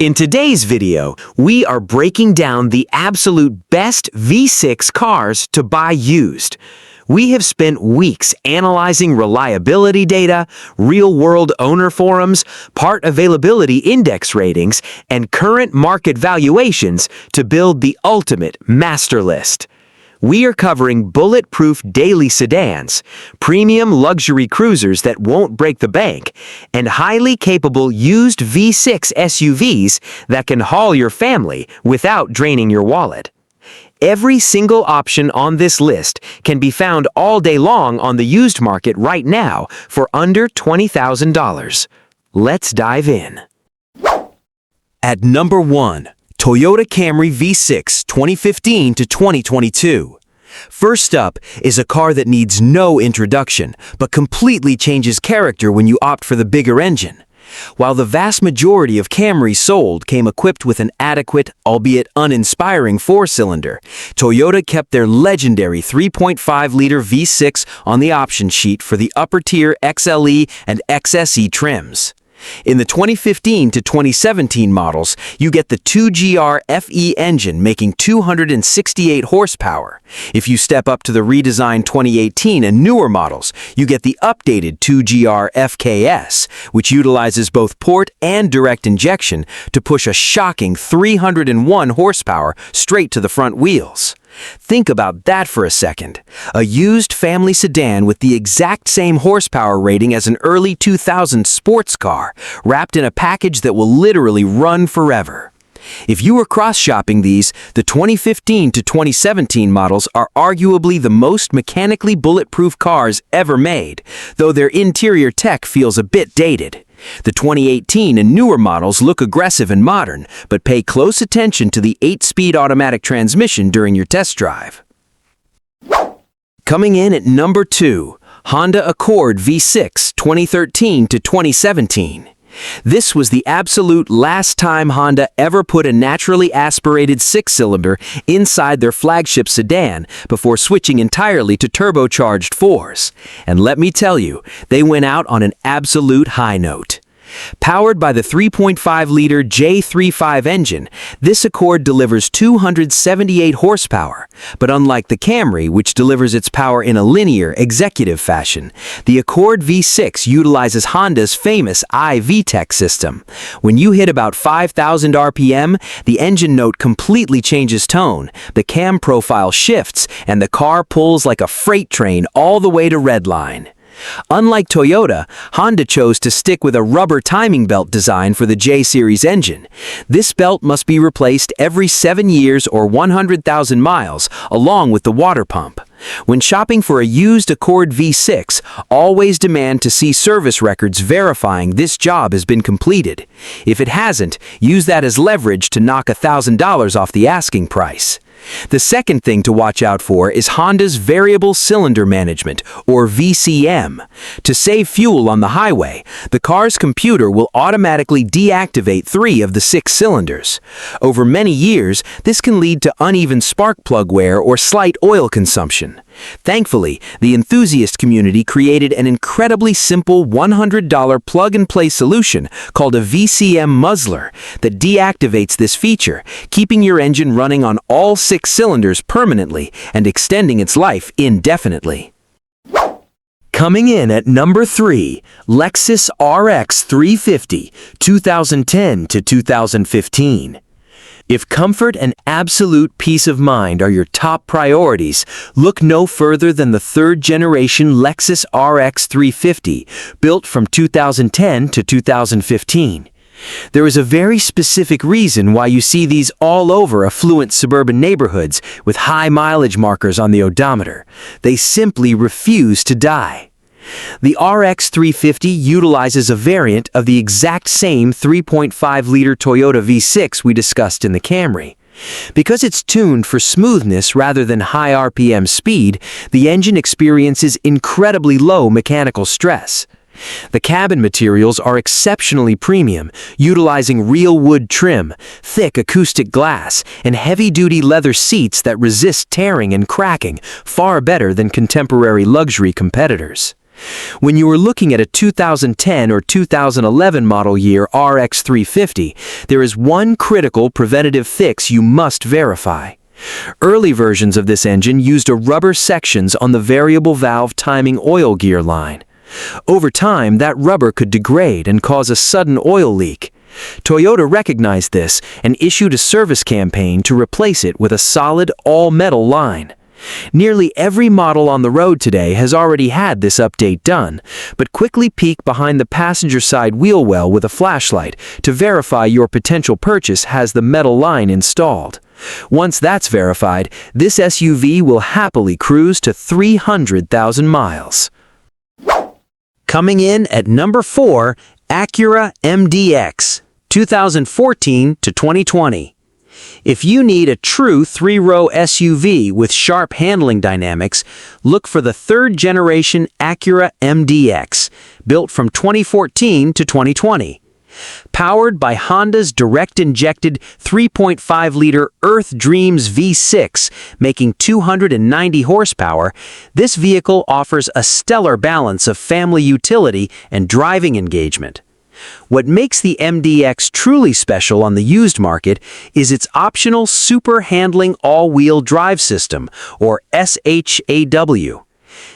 In today's video, we are breaking down the absolute best V6 cars to buy used. We have spent weeks analyzing reliability data, real-world owner forums, part availability index ratings, and current market valuations to build the ultimate master list. We are covering bulletproof daily sedans, premium luxury cruisers that won't break the bank, and highly capable used V6 SUVs that can haul your family without draining your wallet. Every single option on this list can be found all day long on the used market right now for under $20,000. Let's dive in. At number 1. Toyota Camry V6 2015 to 2022. First up is a car that needs no introduction, but completely changes character when you opt for the bigger engine. While the vast majority of Camrys sold came equipped with an adequate, albeit uninspiring four-cylinder, Toyota kept their legendary 3.5-liter V6 on the option sheet for the upper-tier XLE and XSE trims. In the 2015 to 2017 models, you get the 2GR FE engine making 268 horsepower. If you step up to the redesigned 2018 and newer models, you get the updated 2GR FKS, which utilizes both port and direct injection to push a shocking 301 horsepower straight to the front wheels. Think about that for a second. A used family sedan with the exact same horsepower rating as an early 2000s sports car, wrapped in a package that will literally run forever. If you were cross-shopping these, the 2015 to 2017 models are arguably the most mechanically bulletproof cars ever made, though their interior tech feels a bit dated. The 2018 and newer models look aggressive and modern, but pay close attention to the 8-speed automatic transmission during your test drive. Coming in at number 2, Honda Accord V6 2013 to 2017. This was the absolute last time Honda ever put a naturally aspirated 6-cylinder inside their flagship sedan before switching entirely to turbocharged 4s. And let me tell you, they went out on an absolute high note. Powered by the 3.5-liter J35 engine, this Accord delivers 278 horsepower. But unlike the Camry, which delivers its power in a linear, executive fashion, the Accord V6 utilizes Honda's famous iVTEC system. When you hit about 5,000 RPM, the engine note completely changes tone, the cam profile shifts, and the car pulls like a freight train all the way to redline. Unlike Toyota, Honda chose to stick with a rubber timing belt design for the J-Series engine. This belt must be replaced every 7 years or 100,000 miles, along with the water pump. When shopping for a used Accord V6, always demand to see service records verifying this job has been completed. If it hasn't, use that as leverage to knock $1,000 off the asking price. The second thing to watch out for is Honda's Variable Cylinder Management, or VCM. To save fuel on the highway, the car's computer will automatically deactivate 3 of the 6 cylinders. Over many years, this can lead to uneven spark plug wear or slight oil consumption. Thankfully, the enthusiast community created an incredibly simple $100 plug-and-play solution called a VCM muzzler that deactivates this feature, keeping your engine running on all 6 cylinders permanently and extending its life indefinitely. Coming in at number 3, Lexus RX 350, 2010 to 2015. If comfort and absolute peace of mind are your top priorities, look no further than the third-generation Lexus RX 350, built from 2010 to 2015. There is a very specific reason why you see these all over affluent suburban neighborhoods with high mileage markers on the odometer. They simply refuse to die. The RX 350 utilizes a variant of the exact same 3.5-liter Toyota V6 we discussed in the Camry. Because it's tuned for smoothness rather than high RPM speed, the engine experiences incredibly low mechanical stress. The cabin materials are exceptionally premium, utilizing real wood trim, thick acoustic glass, and heavy-duty leather seats that resist tearing and cracking far better than contemporary luxury competitors. When you are looking at a 2010 or 2011 model year RX 350, there is one critical preventative fix you must verify. Early versions of this engine used a rubber sections on the variable valve timing oil gear line. Over time, that rubber could degrade and cause a sudden oil leak. Toyota recognized this and issued a service campaign to replace it with a solid all-metal line. Nearly every model on the road today has already had this update done, but quickly peek behind the passenger side wheel well with a flashlight to verify your potential purchase has the metal line installed. Once that's verified, this SUV will happily cruise to 300,000 miles. Coming in at number 4, Acura MDX, 2014 to 2020. If you need a true three-row SUV with sharp handling dynamics, look for the third-generation Acura MDX, built from 2014 to 2020. Powered by Honda's direct-injected 3.5-liter Earth Dreams V6, making 290 horsepower, this vehicle offers a stellar balance of family utility and driving engagement. What makes the MDX truly special on the used market is its optional Super Handling All-Wheel Drive System, or SHAW.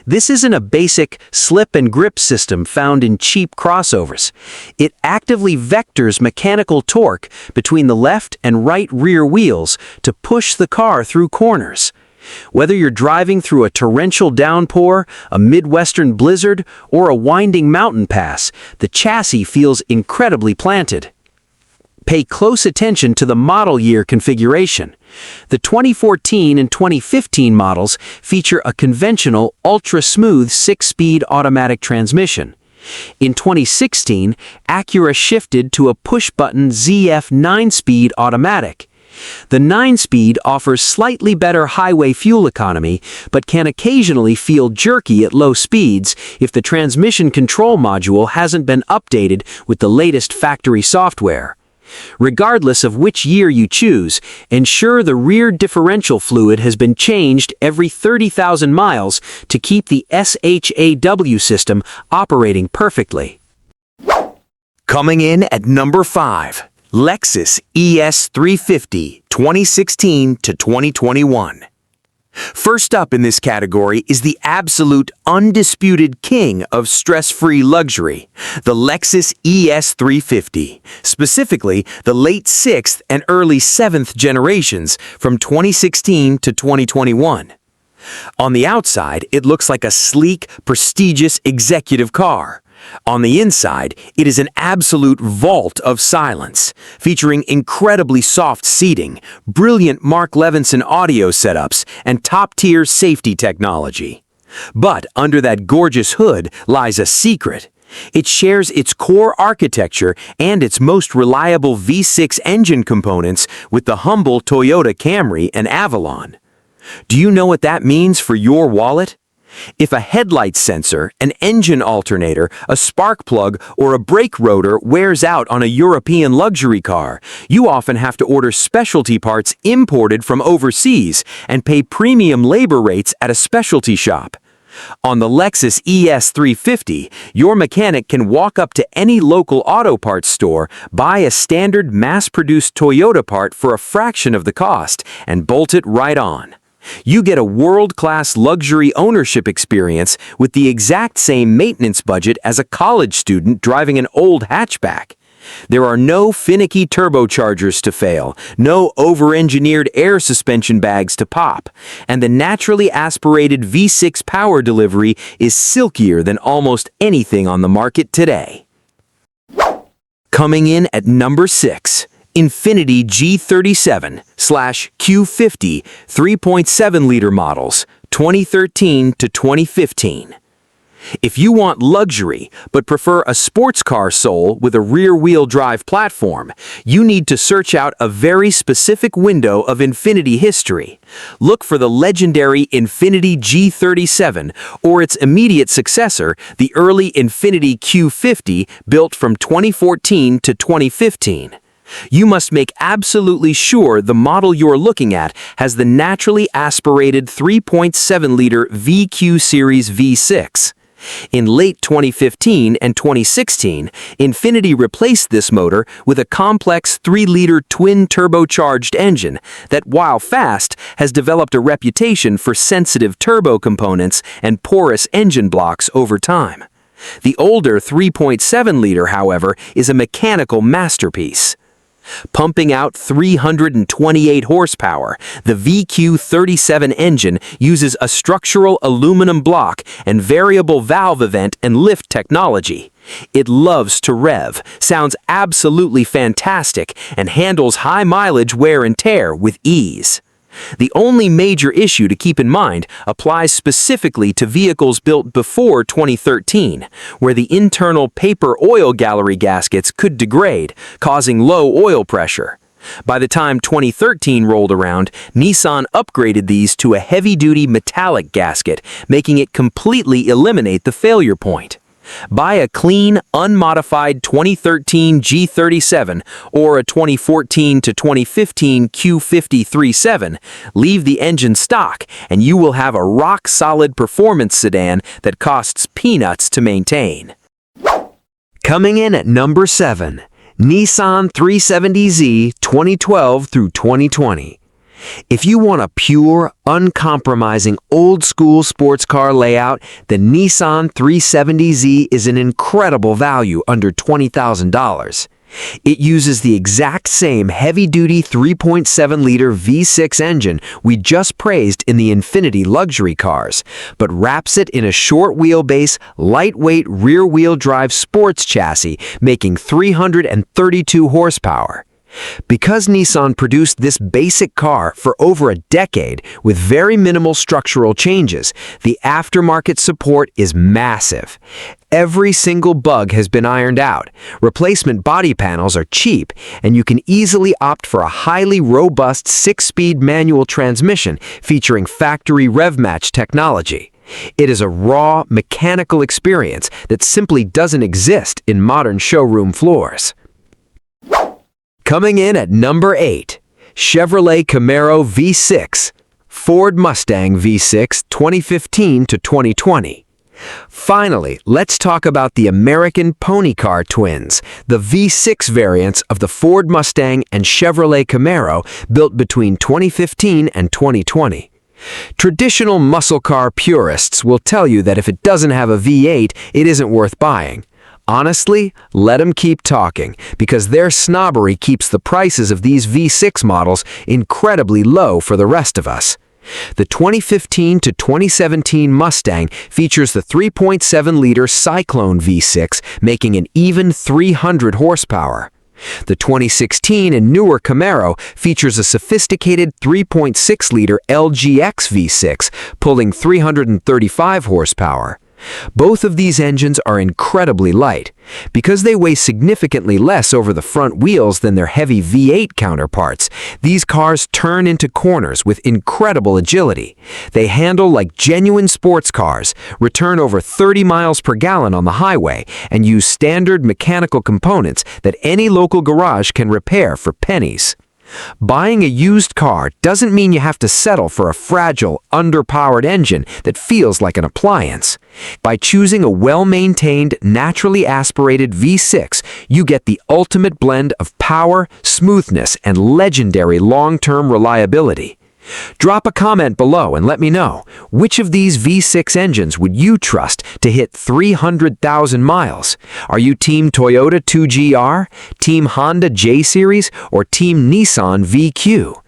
This isn't a basic slip and grip system found in cheap crossovers. It actively vectors mechanical torque between the left and right rear wheels to push the car through corners. Whether you're driving through a torrential downpour, a Midwestern blizzard, or a winding mountain pass, the chassis feels incredibly planted. Pay close attention to the model year configuration. The 2014 and 2015 models feature a conventional, ultra-smooth 6-speed automatic transmission. In 2016, Acura shifted to a push-button ZF 9-speed automatic. The 9-speed offers slightly better highway fuel economy, but can occasionally feel jerky at low speeds if the transmission control module hasn't been updated with the latest factory software. Regardless of which year you choose, ensure the rear differential fluid has been changed every 30,000 miles to keep the SHAW system operating perfectly. Coming in at number 5. Lexus ES 350, 2016 to 2021. First up in this category is the absolute undisputed king of stress-free luxury, the Lexus ES 350, specifically the late 6th and early 7th generations from 2016 to 2021. On the outside, it looks like a sleek, prestigious executive car. On the inside, it is an absolute vault of silence, featuring incredibly soft seating, brilliant Mark Levinson audio setups, and top-tier safety technology. But under that gorgeous hood lies a secret. It shares its core architecture and its most reliable V6 engine components with the humble Toyota Camry and Avalon. Do you know what that means for your wallet? If a headlight sensor, an engine alternator, a spark plug, or a brake rotor wears out on a European luxury car, you often have to order specialty parts imported from overseas and pay premium labor rates at a specialty shop. On the Lexus ES 350, your mechanic can walk up to any local auto parts store, buy a standard mass-produced Toyota part for a fraction of the cost, and bolt it right on. You get a world-class luxury ownership experience with the exact same maintenance budget as a college student driving an old hatchback. There are no finicky turbochargers to fail, no over-engineered air suspension bags to pop, and the naturally aspirated V6 power delivery is silkier than almost anything on the market today. Coming in at number 6. Infiniti G37/Q50 3.7-liter models, 2013 to 2015. If you want luxury but prefer a sports car soul with a rear-wheel drive platform, you need to search out a very specific window of Infiniti history. Look for the legendary Infiniti G37 or its immediate successor, the early Infiniti Q50, built from 2014 to 2015. You must make absolutely sure the model you're looking at has the naturally aspirated 3.7-liter VQ Series V6. In late 2015 and 2016, Infiniti replaced this motor with a complex 3-liter twin-turbocharged engine that, while fast, has developed a reputation for sensitive turbo components and porous engine blocks over time. The older 3.7-liter, however, is a mechanical masterpiece. Pumping out 328 horsepower, the VQ37 engine uses a structural aluminum block and variable valve event and lift technology. It loves to rev, sounds absolutely fantastic, and handles high mileage wear and tear with ease. The only major issue to keep in mind applies specifically to vehicles built before 2013, where the internal paper oil gallery gaskets could degrade, causing low oil pressure. By the time 2013 rolled around, Nissan upgraded these to a heavy-duty metallic gasket, making it completely eliminate the failure point. Buy a clean, unmodified 2013 G37 or a 2014 to 2015 Q53-7, leave the engine stock, and you will have a rock-solid performance sedan that costs peanuts to maintain. Coming in at number 7, Nissan 370Z 2012 through 2020. If you want a pure, uncompromising, old-school sports car layout, the Nissan 370Z is an incredible value under $20,000. It uses the exact same heavy-duty 3.7-liter V6 engine we just praised in the Infiniti luxury cars, but wraps it in a short-wheelbase, lightweight rear-wheel drive sports chassis, making 332 horsepower. Because Nissan produced this basic car for over a decade with very minimal structural changes, the aftermarket support is massive. Every single bug has been ironed out, replacement body panels are cheap, and you can easily opt for a highly robust 6-speed manual transmission featuring factory rev match technology. It is a raw, mechanical experience that simply doesn't exist in modern showroom floors. Coming in at number 8, Chevrolet Camaro V6, Ford Mustang V6 2015 to 2020. Finally, let's talk about the American pony car twins, the V6 variants of the Ford Mustang and Chevrolet Camaro built between 2015 and 2020. Traditional muscle car purists will tell you that if it doesn't have a V8, it isn't worth buying. Honestly, let them keep talking, because their snobbery keeps the prices of these V6 models incredibly low for the rest of us. The 2015 to 2017 Mustang features the 3.7-liter Cyclone V6, making an even 300 horsepower. The 2016 and newer Camaro features a sophisticated 3.6-liter LGX V6, pulling 335 horsepower. Both of these engines are incredibly light. Because they weigh significantly less over the front wheels than their heavy V8 counterparts, these cars turn into corners with incredible agility. They handle like genuine sports cars, return over 30 miles per gallon on the highway, and use standard mechanical components that any local garage can repair for pennies. Buying a used car doesn't mean you have to settle for a fragile, underpowered engine that feels like an appliance. By choosing a well-maintained, naturally aspirated V6, you get the ultimate blend of power, smoothness, and legendary long-term reliability. Drop a comment below and let me know, which of these V6 engines would you trust to hit 300,000 miles? Are you Team Toyota 2GR, Team Honda J-Series, or Team Nissan VQ?